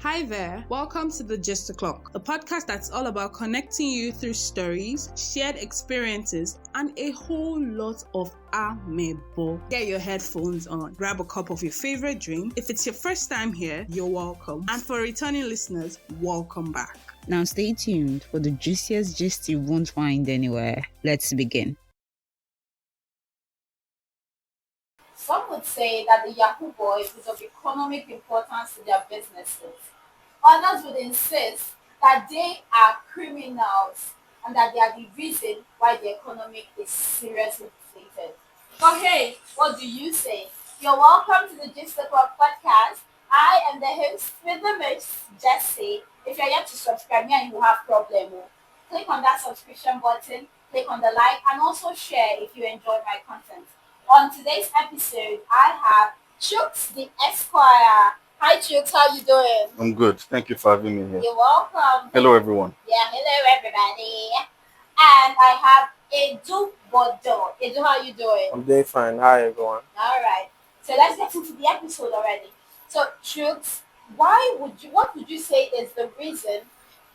Hi there, welcome to the Just O'Clock, a podcast that's all about connecting you through stories, shared experiences, and a whole lot of amebo. Get your headphones on, grab a cup of your favorite drink. If it's your first time here, you're welcome. And for returning listeners, welcome back. Now stay tuned for the juiciest gist you won't find anywhere. Let's begin. Some would say that the Yahoo boys is of economic importance to their businesses. Others would insist that they are criminals and that they are the reason why the economy is seriously deflated. But hey, what do you say? You're welcome to the Gist O'Clock podcast. I am the host with the most, Jesse. If you're yet to subscribe, me and you have problem. Click on that subscription button, click on the like, and also share if you enjoyed my content. On today's episode, I have Chooks the Esquire. Hi Chooks, how you doing? I'm good. Thank you for having me here. You're welcome. Hello, everyone. Yeah, hello everybody. And I have Edu Bodo. Edu, how you doing? I'm doing fine. Hi, everyone. All right. So let's get into the episode already. So Chooks, what would you say is the reason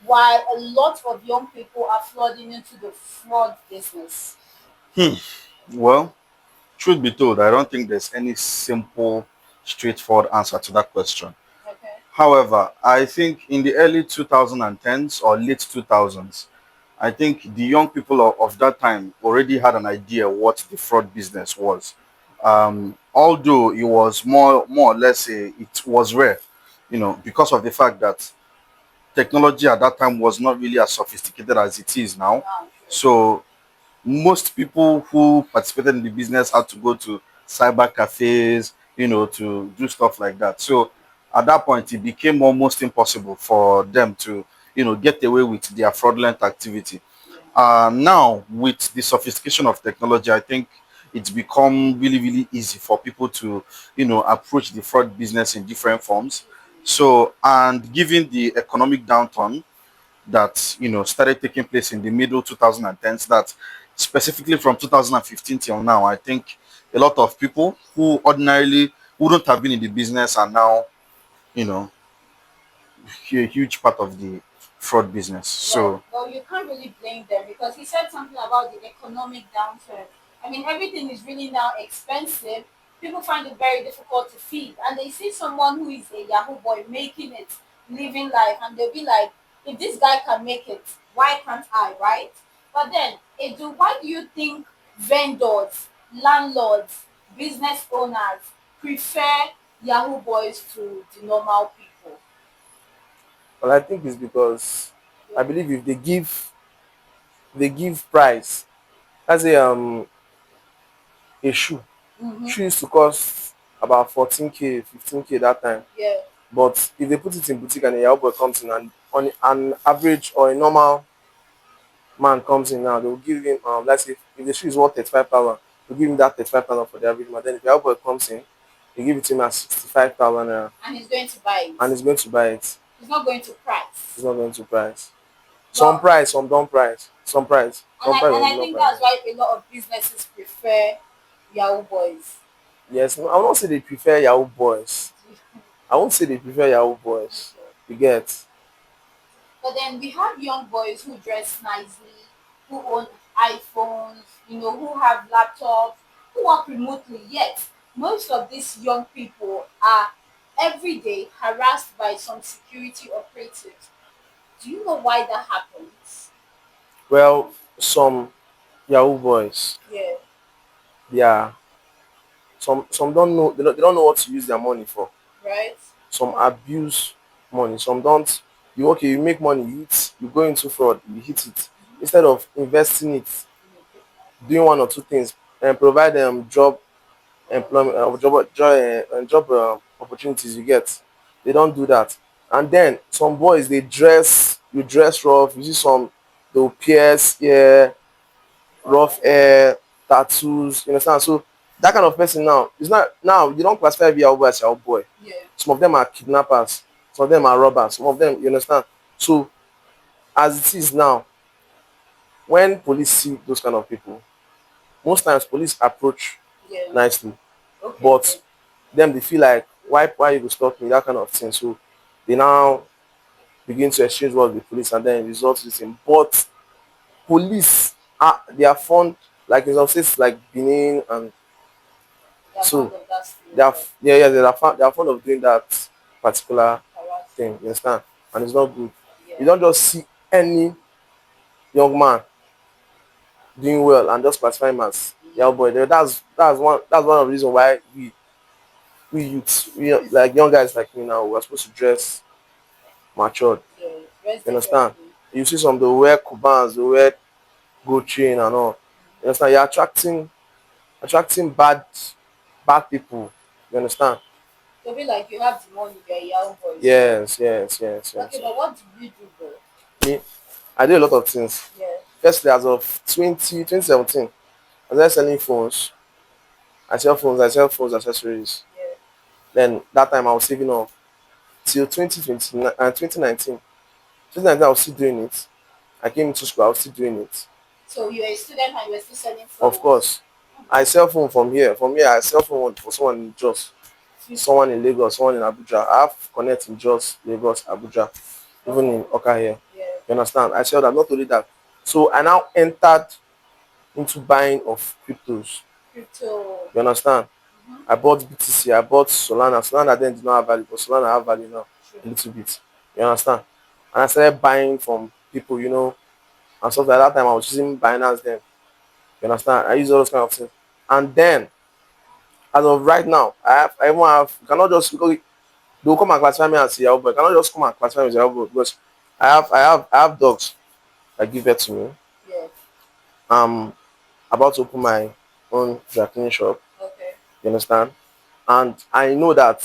why a lot of young people are flooding into the fraud business? Well, truth be told, I don't think there's any simple, straightforward answer to that question. Okay. However, I think in the early 2010s or late 2000s, I think the young people of that time already had an idea what the fraud business was. Although it was more or less it was rare, because of the fact that technology at that time was not really as sophisticated as it is now. So most people who participated in the business had to go to cyber cafes, to do stuff like that. So at that point, it became almost impossible for them to, get away with their fraudulent activity. Now, with the sophistication of technology, I think it's become really, really easy for people to, approach the fraud business in different forms. So, and given the economic downturn that, started taking place in the middle 2010s, that specifically from 2015 till now, I think a lot of people who ordinarily wouldn't have been in the business are now, a huge part of the fraud business. So, Well, you can't really blame them because he said something about the economic downturn. I mean, everything is really now expensive. People find it very difficult to feed, and they see someone who is a Yahoo boy making it, living life, and they'll be like, if this guy can make it, why can't I, right? But then, Edu, why do you think vendors, landlords, business owners prefer Yahoo boys to the normal people? Well, I think it's because I believe if they give price. Let's say a shoe. Mm-hmm. Shoe used to cost about 14k, 15k that time. Yeah. But if they put it in boutique and a Yahoo boy comes in and on an average or a normal man comes in now, they will give him let's say if the shoe is worth 35,000, they'll give him that 35,000 for the average man. Then if the Yahoo boy comes in, they give it to him at 65,000 And he's going to buy it. and he's going to buy it. He's not going to price. He's not going to price. Well, Some price, some don't price. Some price. And Some price, I some think don't price. that's why a lot of businesses prefer Yahoo boys. Yes, no, I won't say they prefer Yahoo boys. I won't say they prefer Yahoo boys. You get? But then we have young boys who dress nicely, who own iPhones, who have laptops, who work remotely. Yet, most of these young people are every day harassed by some security operatives. Do you know why that happens? Well, some Yahoo boys, Yeah. they are some don't know they don't know what to use their money for. Right? Some abuse money. Some don't. You make money, you go into fraud, you hit it. Instead of investing it, doing one or two things and provide them job employment job opportunities you get. They don't do that. And then some boys you dress rough, you see some they'll pierce hair, rough hair, tattoos, you understand? So that kind of person now is not now you don't classify every Yahoo boy as Yahoo boy. Yeah. Some of them are kidnappers, some of them are robbers, some of them, you understand? So as it is now, when police see those kind of people, most times police approach Yeah. nicely. Okay. But them they feel like why you go stop me, that kind of thing. So They now begin to exchange words with police and then result to this thing. But police are they are fond, like in some states like Benin, and They are fond so of that they are stereotype. they are fond of doing that particular Harassment. thing. You understand? And it's not good. You Yeah. don't just see any young man doing well and just classify him as yeah boy. That's one of the reasons why we youths, like young guys like me now, we're supposed to dress matured. Yeah. Dress You understand? differently. You see some they wear kubans, they wear gold chain and all. You understand? You're attracting bad people. You understand? To be like you have the money, you're a young boy. Yes. Okay, but what do you do, bro? Me, I do a lot of things. Yeah. Firstly, as of 2017, I started selling phones. I sell phones accessories. Yeah. Then that time I was saving up till 2020, 2019. 2019 I was still doing it. I came into school, I was still doing it. So you're a student and you're still selling Of phones. course, I sell phone from here. From here, I sell phone for someone in Jos, someone in Lagos, someone in Abuja. I have connect in Jos, Lagos, Abuja, even in Oka here. Yeah. You understand? I sell that. Not only that. So I now entered into buying of cryptos. Crypto. You understand? Mm-hmm. I bought BTC, I bought Solana. Solana then did not have value, but Solana have value now True. a little bit. You understand? And I started buying from people, and stuff like that. Time I was using Binance then. You understand? I use all those kind of things. And then, as of right now, I even have, you cannot just, because they'll come and classify me as a Yahoo boy. You cannot just come and classify me as a Yahoo boy because I have dogs that give birth to me. Yeah. I'm about to open my own dry cleaning shop. Okay. You understand? And I know that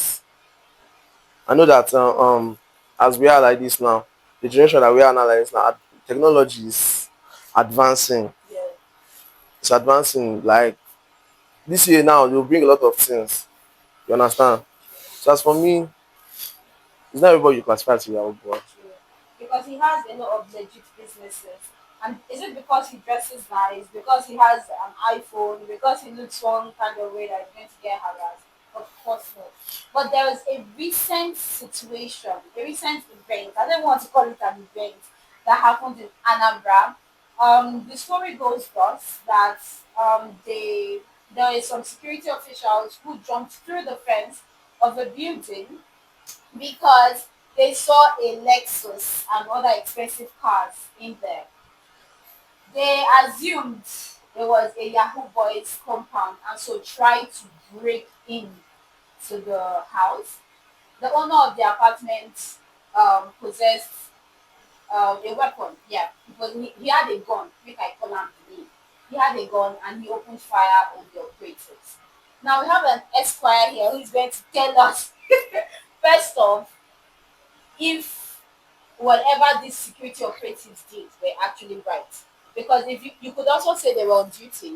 as we are like this now, the generation that we are now like this now, technology is advancing. Yeah. It's advancing. Like this year now, they'll bring a lot of things. You understand? So as for me, it's not everybody you classify as a Yahoo boy. True. Because he has a lot of legit businesses. And is it because he dresses nice? Because he has an iPhone? Because he looks one kind of way that he's going to get harassed? Of course not. But there was a recent situation, a recent event. I don't want to call it an event that happened in Anambra. The story goes thus that there is some security officials who jumped through the fence of a building because they saw a Lexus and other expensive cars in there. They assumed it was a Yahoo Boys compound and so tried to break in to the house. The owner of the apartment possessed a weapon. Yeah, because he had a gun, which I call him today. He had a gun and he opened fire on the operators. Now we have an Esquire here who is going to tell us first off if whatever these security operatives did were actually right. Because if you could also say they were on duty,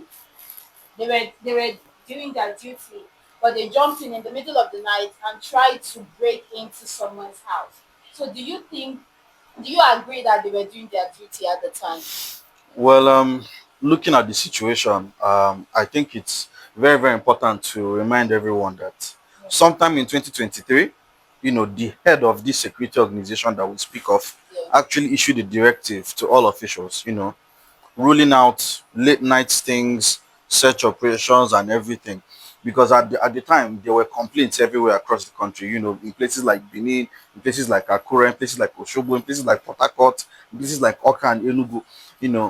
they were doing their duty, but they jumped in the middle of the night and tried to break into someone's house. So do you agree that they were doing their duty at the time? Well, looking at the situation, I think it's very, very important to remind everyone that sometime in 2023, the head of this security organization that we speak of Yeah. actually issued a directive to all officials, ruling out late night stings, search operations, and everything. Because at the time, there were complaints everywhere across the country, in places like Benin, in places like Akure, in places like Oshobo, in places like Port Harcourt, in places like Oka and Enugu.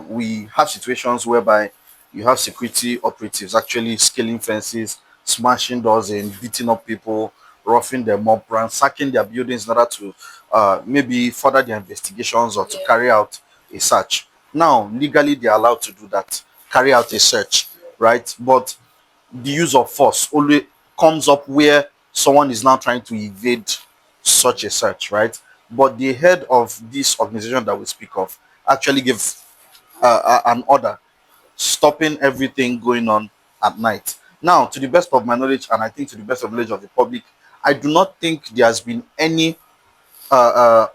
We have situations whereby you have security operatives actually scaling fences, smashing doors in, beating up people, roughing them up, ransacking their buildings in order to maybe further their investigations or to Yeah. carry out a search. Now, legally, they are allowed to do that, carry out a search, right? But the use of force only comes up where someone is now trying to evade such a search, right? But the head of this organization that we speak of actually gave an order stopping everything going on at night. Now, to the best of my knowledge, and I think to the best of knowledge of the public, I do not think there has been any uh, uh,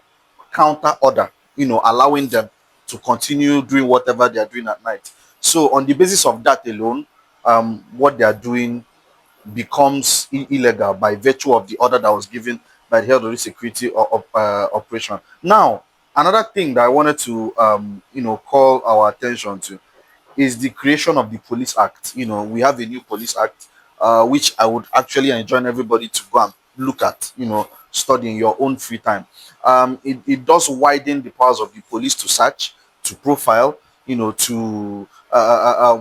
counter order, allowing them to continue doing whatever they are doing at night. So, on the basis of that alone, what they are doing becomes illegal by virtue of the order that was given by the head of the security operation. Now, another thing that I wanted to call our attention to is the creation of the Police Act. We have a new Police Act, which I would actually enjoin everybody to go and look at, study in your own free time. It does widen the powers of the police to search, to profile, to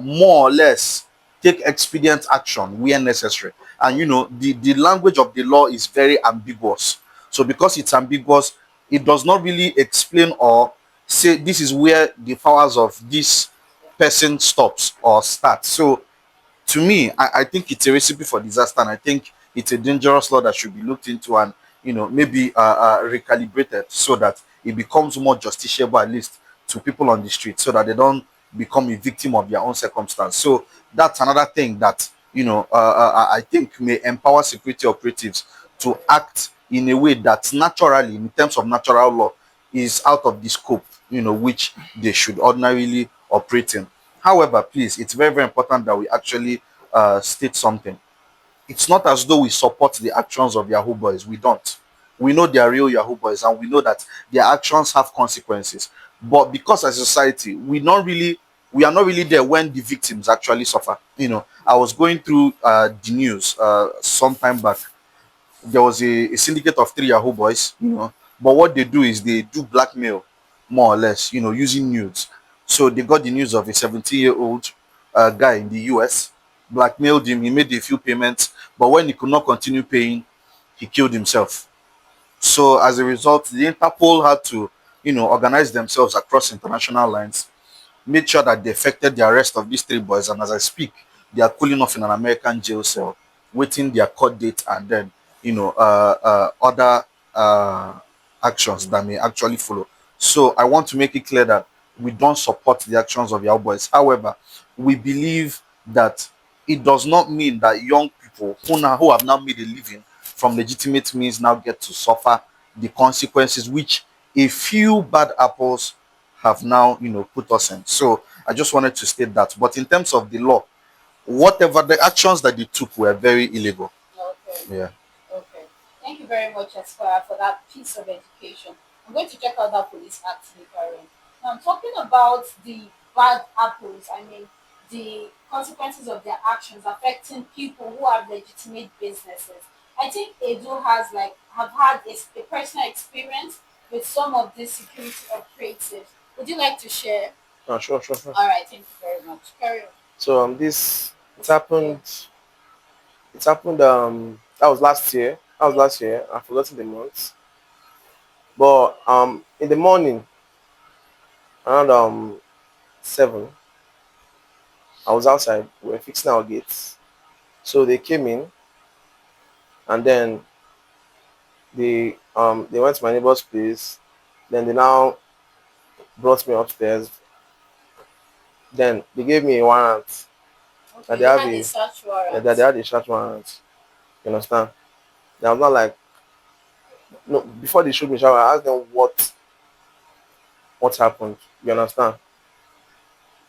more or less take expedient action where necessary. And, the language of the law is very ambiguous. So, because it's ambiguous, it does not really explain or say this is where the powers of this person stops or starts. So to me, I think it's a recipe for disaster, and I think it's a dangerous law that should be looked into and maybe recalibrated so that it becomes more justiciable, at least to people on the street, so that they don't become a victim of their own circumstance. So that's another thing that I think may empower security operatives to act in a way that naturally, in terms of natural law, is out of the scope, which they should ordinarily operate in. However, please, it's very, very important that we actually state something. It's not as though we support the actions of Yahoo boys. We don't. We know they are real Yahoo boys, and we know that their actions have consequences. But because as a society, we are not really there when the victims actually suffer. I was going through the news some time back. There was a syndicate of three Yahoo boys, but what they do is they do blackmail, more or less, using nudes. So they got the news of a 17-year-old guy in the US, blackmailed him. He made a few payments, but when he could not continue paying, he killed himself. So as a result, the Interpol had to, organize themselves across international lines, made sure that they effected the arrest of these three boys. And as I speak, they are cooling off in an American jail cell, waiting their court date and then, other actions that may actually follow. So I want to make it clear that we don't support the actions of Yahoo boys. However, we believe that it does not mean that young people who have now made a living from legitimate means now get to suffer the consequences which a few bad apples have now, put us in. So I just wanted to state that. But in terms of the law, whatever the actions that they took were very illegal. Okay. Yeah. Okay. Thank you very much, Esquire, for that piece of education. I'm going to check out that police act later on. Now, I'm talking about the bad apples. I mean, the consequences of their actions affecting people who have legitimate businesses. I think Edo has have had a personal experience with some of these security operatives. Would you like to share? Sure. All right, thank you very much. Carry on. So this it happened. It happened. That was last year. That was last year. I've forgotten the month. But in the morning around 7, I was outside. We were fixing our gates. So they came in, and then they went to my neighbor's place. Then they now brought me upstairs. Then they gave me a warrant that Okay, they you have had a a search that warrant. they had a search warrant. You understand? Then I was not like no. Before they showed me shower, I asked them what happened. You understand?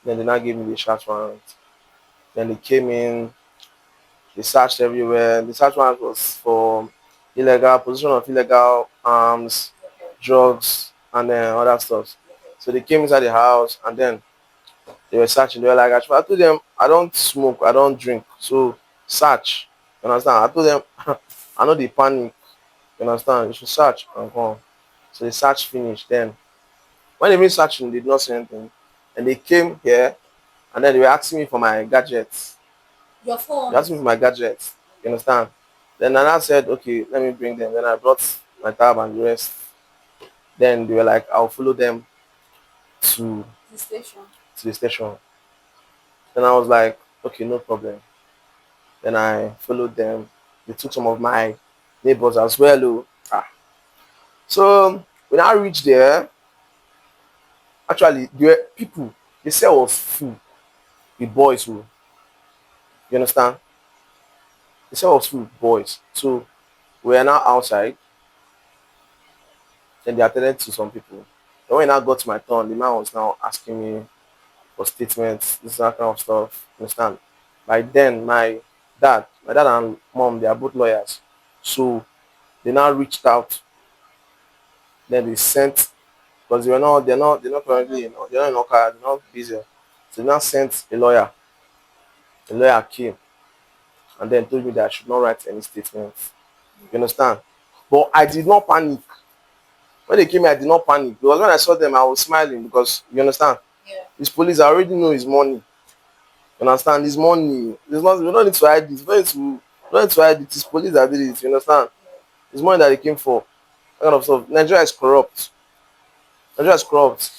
Then they now gave me the search warrant. Then they came in. They searched everywhere. The search warrant was for illegal possession of illegal arms, Okay. drugs, and then other stuff. So they came inside the house and then they were searching. They were like, I told them I don't smoke, I don't drink. So search. You understand? I told them I know they panic. You understand? You should search and come. So the search finished. Then when they finished searching, they did not say anything. And they came here and then they were asking me for my gadgets. Your They phone. asked me for my gadgets. You understand? Then Nana said, okay, let me bring them. Then I brought my tab and the rest. Then they were like, I'll follow them to The station. the station. Then I was like, okay, no problem. Then I followed them. They took some of my neighbors as well. Oh. So when I reached there, actually there were people. The cell was full with boys. Who, you understand? The cell was full with boys. So we are now outside. Then they attended to some people. Then when I got to my turn, the man was now asking me for statements, this that kind of stuff. Understand? By then, my dad and mom, they are both lawyers. So They now reached out. Then they sent, because they're not currently, they're not in Oka, they're not busy. So they now sent a lawyer. The lawyer came and then told me that I should not write any statements. You understand? But I did not panic. When they came here, I did not panic because when I saw them, I was smiling because you understand. Yeah. This police, I already know his money. You understand? His money. There's not. We don't need to hide this. We don't need to hide it. It's police that did it. You understand? It's money that they came for. That kind of stuff. Nigeria is corrupt. Nigeria is corrupt.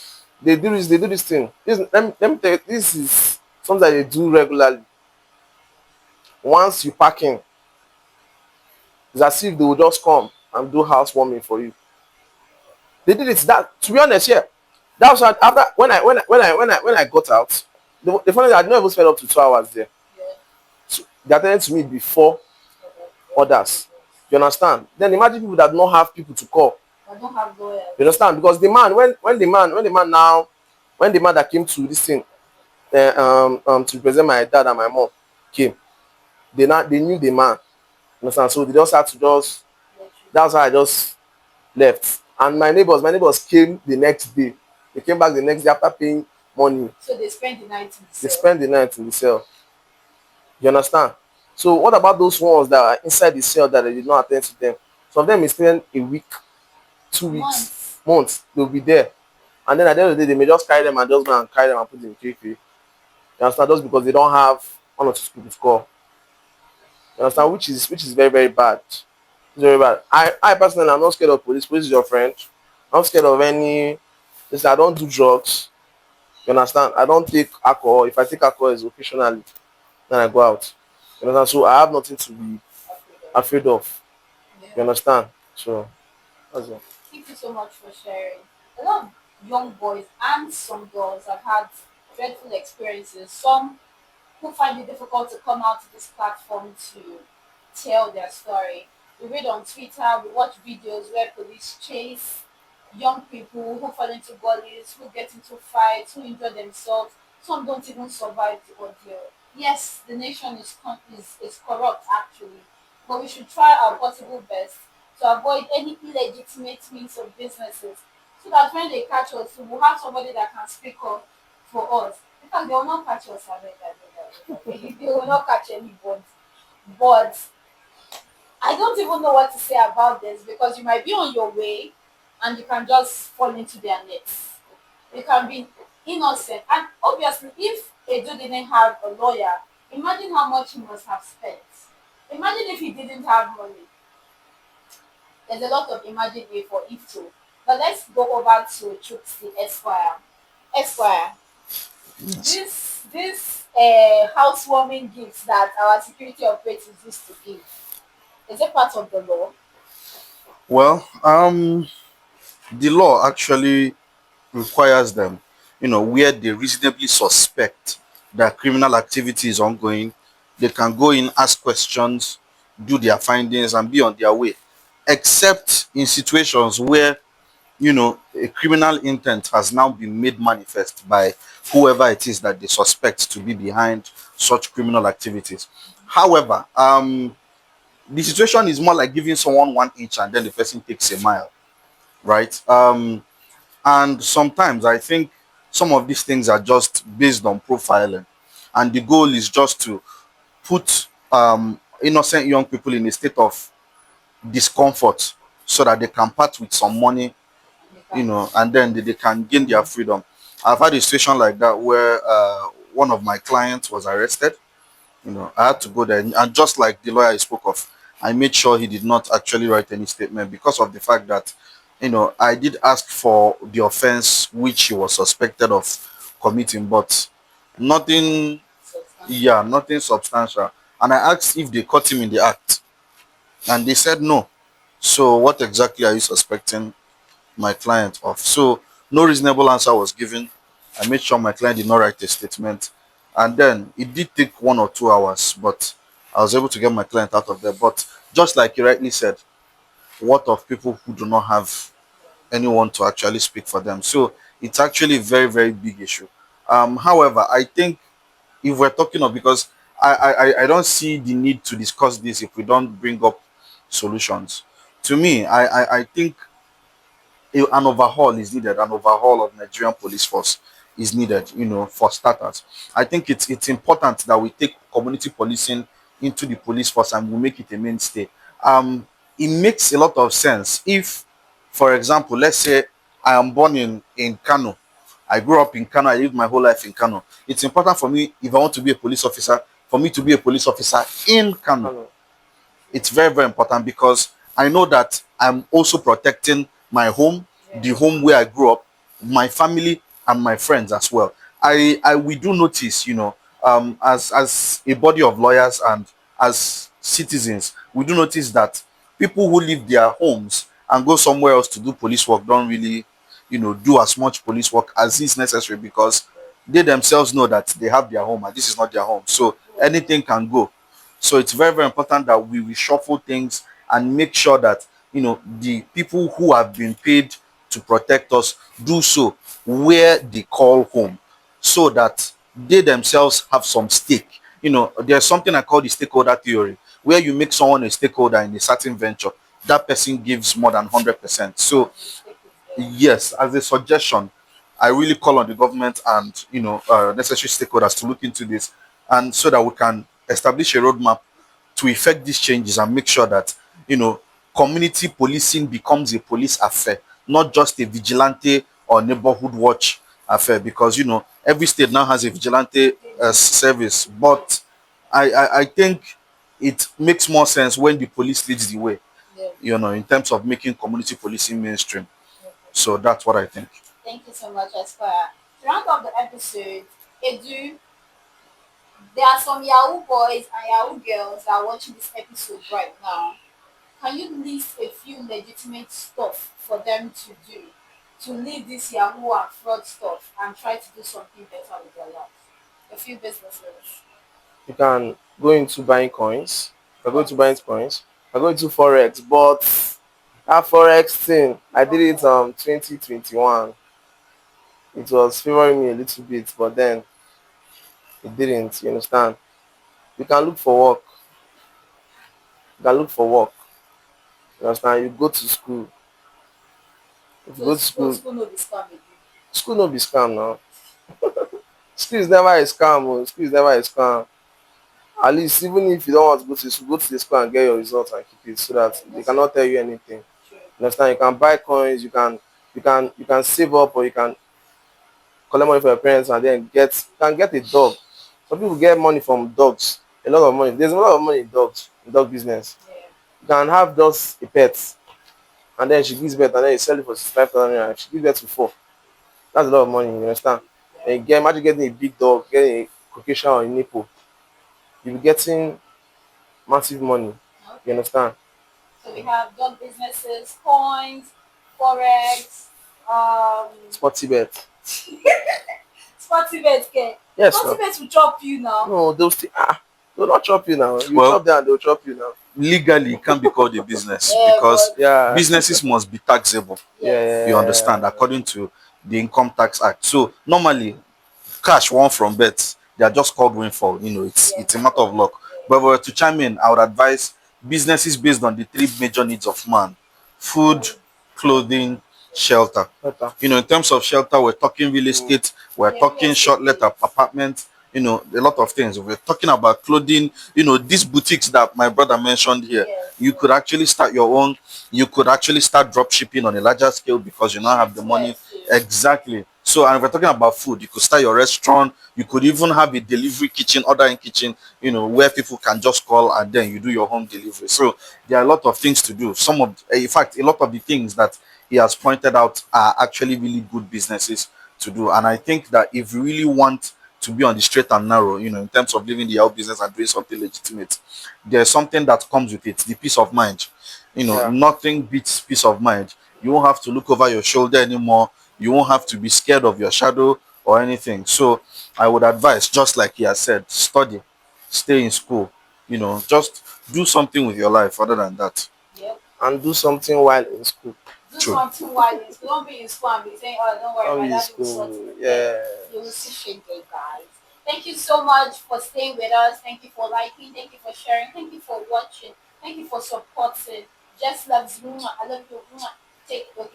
They do this. They do this thing. Let me tell you. This is something that they do regularly. Once you pack in, it's as if they will just come and do housewarming for you. They did it. That, to be honest, yeah. That was after when I got out. The funny thing, I did not even spend up to 2 hours there. Yeah. So they attended to me before others. You understand? Then imagine people that don't have people to call. I don't have lawyers. You understand? Because the man, when the man that came to this thing, to represent my dad and my mom came, they knew the man. You understand? So they just had to just. That's why I just left. And my neighbors came the next day. They came back the next day after paying money. So they spent the night in the They cell. spent the night in the cell. You understand? So what about those ones that are inside the cell that they did not attend to them? Some of them may spend a week, 2 weeks, months. They'll be there. And then at the end of the day, they may just carry them and just go and carry them and put them in KK. You understand? Just because they don't have one or two people to call. You understand? Which is very, very bad. It's very bad. I personally, I'm not scared of police. Police is your friend. I'm not scared of any. Listen, I don't do drugs. You understand? I don't take alcohol. If I take alcohol, it's occasionally. Then I go out. You understand? So I have nothing to be afraid of. Yeah. You understand? So that's it. Thank you so much for sharing. A lot of young boys and some girls have had dreadful experiences. Some who find it difficult to come out to this platform to tell their story. We read on Twitter, we watch videos where police chase young people who fall into gullies, who get into fights, who injure themselves. Some don't even survive the ordeal. Yes, the nation is corrupt actually, but we should try our possible best to avoid any illegitimate means of businesses so that when they catch us, we will have somebody that can speak up for us. In fact, they will not catch us, abeg. They will not catch anybody. But I don't even know what to say about this because you might be on your way and you can just fall into their nets. You can be innocent. And obviously, if Edo didn't have a lawyer, imagine how much he must have spent. Imagine if he didn't have money. There's a lot of imaginary for it too. But let's go over to Chuksi Esquire. Esquire, this housewarming gifts that our security operatives used to give, is it part of the law? Well, the law actually requires them, where they reasonably suspect that criminal activity is ongoing, they can go in, ask questions, do their findings, and be on their way. Except in situations where, a criminal intent has now been made manifest by whoever it is that they suspect to be behind such criminal activities. However, the situation is more like giving someone 1 inch and then the person takes a mile, right? And sometimes I think some of these things are just based on profiling, and the goal is just to put innocent young people in a state of discomfort so that they can part with some money, and then they can gain their freedom. I've had a situation like that where one of my clients was arrested. I had to go there, and just like the lawyer I spoke of, I made sure he did not actually write any statement because of the fact that, I did ask for the offense which he was suspected of committing, but nothing, yeah, nothing substantial. And I asked if they caught him in the act, and they said no. So what exactly are you suspecting my client of? So no reasonable answer was given. I made sure my client did not write a statement. And then it did take 1 or 2 hours, but I was able to get my client out of there. But just like you rightly said, what of people who do not have anyone to actually speak for them? So it's actually a very, very big issue. However, I think if we're talking of, because I don't see the need to discuss this if we don't bring up solutions. to me, I think an overhaul is needed. An overhaul of Nigerian police force is needed. For starters, I think it's important that we take community policing into the police force and we make it a mainstay. It makes a lot of sense if, for example, let's say I am born in Kano. I grew up in Kano. I lived my whole life in Kano. It's important for me, if I want to be a police officer, for me to be a police officer in Kano. Hello. It's very, very important because I know that I'm also protecting my home, the home where I grew up, my family, and my friends as well. We do notice, as a body of lawyers and as citizens, we do notice that people who leave their homes and go somewhere else to do police work don't really, do as much police work as is necessary because they themselves know that they have their home and this is not their home. So anything can go. So it's very, very important that we reshuffle things and make sure that the people who have been paid to protect us do so where they call home, so that they themselves have some stake. There's something I call the stakeholder theory, where you make someone a stakeholder in a certain venture, that person gives more than 100%. So yes, as a suggestion, I really call on the government and necessary stakeholders to look into this, and so that we can establish a roadmap to effect these changes and make sure that you know community policing becomes a police affair, not just a vigilante or neighborhood watch affair. Because every state now has a vigilante service, but I think it makes more sense when the police leads the way. In terms of making community policing mainstream. So that's what I think. Thank you so much, Aspire. To round up the episode, Edu, there are some Yahoo boys and Yahoo girls that are watching this episode right now. Can you list a few legitimate stuff for them to do to leave this Yahoo and fraud stuff and try to do something better with their lives? A few businesses. You can go into buying coins. You can go into buying coins. You can go into forex, but that forex thing, I did it 2021. It was favoring me a little bit, but then it didn't. You understand? You can look for work. You can look for work. You understand? You go to school. If you So go to school no be scam again. school no be scam now. School is never a scam. Oh. School is never a scam. At least even if you don't want to go to school, go to the school and get your results and keep it so that they cannot tell you anything. True. You understand? You can buy coins, you can save up, or you can collect money from your parents and then get a dog. Some people get money from dogs. A lot of money. There's a lot of money in dogs, in dog business. Yeah. You can have just a pet and then she gives birth and then you sell it for 65,000 naira. She gives birth to four. That's a lot of money, you understand? And imagine getting a big dog, getting a Caucasian or a nipple. You'll be getting massive money. You Okay. understand? So we have dog businesses, coins, forex, um, Sporty bet. sporty bets. Okay. Yes, Sporty no. bets will chop you now. No, they'll not chop you now. You Well, chop them and they'll chop you now. legally, it can be called a business Yeah, because but Yeah. businesses must be taxable. yes. You understand, according to the Income Tax Act. So normally, cash won from bets, they are just called windfall. It's a matter of luck. But if we were to chime in, I would advise businesses based on the three major needs of man: food, clothing, shelter. Better. In terms of shelter, we're talking real estate, we're Yeah, talking real short estate, let apartments, a lot of things. We're talking about clothing, these boutiques that my brother mentioned here. Yes. You could actually start your own, you could actually start drop shipping on a larger scale because you now have the money. Exactly. So, and if we're talking about food, you could start your restaurant. You could even have a delivery kitchen, ordering kitchen, where people can just call and then you do your home delivery. So, there are a lot of things to do. In fact, a lot of the things that he has pointed out are actually really good businesses to do. And I think that if you really want to be on the straight and narrow, in terms of living the health business and doing something legitimate, there's something that comes with it: the peace of mind. Yeah. Nothing beats peace of mind. You won't have to look over your shoulder anymore. You won't have to be scared of your shadow or anything. So I would advise, just like he has said, study, stay in school, just do something with your life other than that. Yep. And do something while in school. Do True. something while in school. Don't be in school and be saying, "Oh, don't worry, my Only in dad will sort school. it." Yeah. You will see shit there, guys. Thank you so much for staying with us. Thank you for liking. Thank you for sharing. Thank you for watching. Thank you for supporting. Just loves, I love you, take, okay.